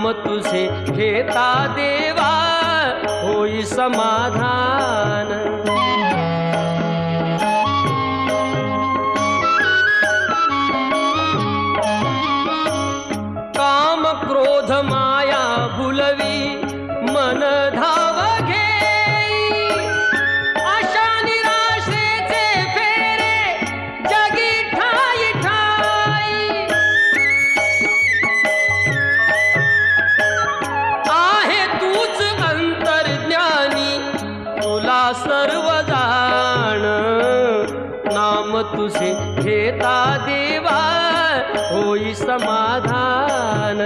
नाम तुझे घेता देवा होई समाधान। काम क्रोध माया भुलवी मन धाव घेई, आशा निराशेचे फेरे जगी ठाई ठाई। आहे तूच अंतर्ज्ञानी तुला सर्व जाण, नाम तुझे घेता देवा होई समाधान।